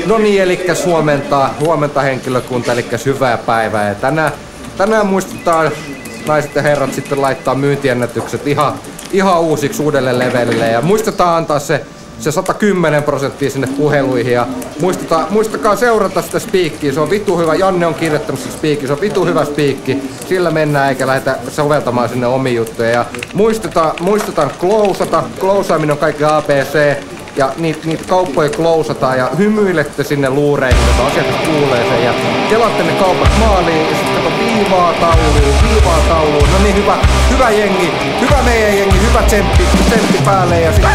No niin, eli huomenta henkilökunta, eli hyvää päivää. Ja tänään muistetaan naiset ja herrat sitten laittaa myyntiennätykset ihan uusiksi uudelle levelille. Ja muistetaan antaa se 110% sinne puheluihin. Ja muistakaa seurata sitä spiikkiä, se on vitu hyvä. Janne on kirjoittanut sitä spiikkiä, se on vitu hyvä spiikki. Sillä mennään eikä lähdetä soveltamaan sinne omia juttuja. Ja muistetaan closeaminen on kaikki ABC. Ja niitä kauppoja closeataan ja hymyilette sinne luureihin, että asiakas kuulee sen. Ja kelaatte ne kaupat maaliin ja sitten viivaa tauluun. No niin, hyvä jengi, hyvä meidän jengi, hyvä tsemppi päälle ja sitten...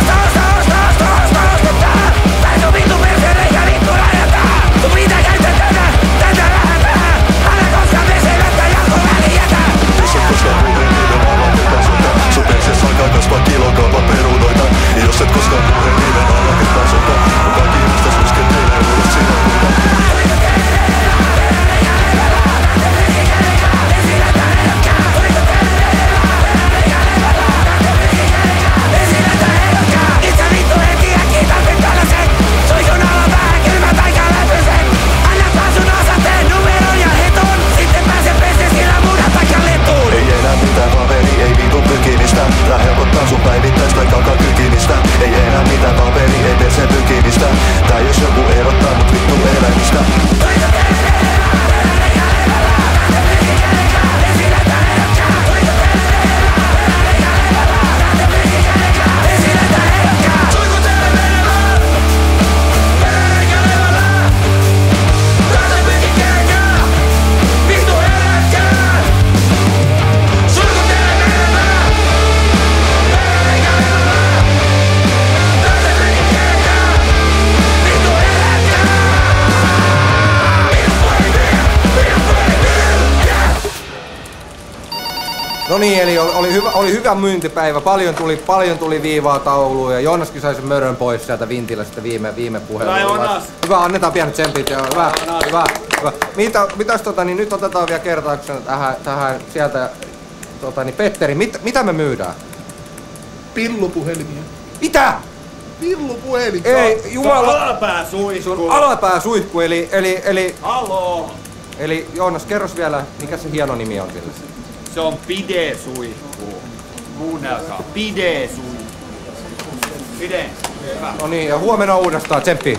Kasvaa kilokaupan perunoita. Ja jos et koskaan puhe niiden alla ketään sota, on kaikki ihmistä suskettelee ulos sinä kuita. Tää helpottaa sun päivittäistä kakakykimistä. Ei enää mitään paperi, ei perse pykimistä. Tai jos joku erottaa mut vittu elämistä. No niin, eli oli hyvä myyntipäivä, paljon tuli viivaa tauluun ja Joonaskin sai sen mörön pois sieltä vintillä sitten viime puhelulla. Hyvä, annetaan pienet tsempit ja hyvä. Mitäs niin nyt otetaan vielä kertauksena tähän sieltä Petteri, mitä me myydään? Pillupuhelimia. Mitä? Pillupuhelimia. Ei, jumala. Se on alapääsuihku. Se on alapääsuihku, eli... Haloo. Eli Joonas, kerros vielä, mikä se hieno nimi on sille? Se on pidesuihku. Kuunnelkaa. Pidesuihku. Pide. Hyvä. No niin, ja huomenna uudestaan. Tsemppi.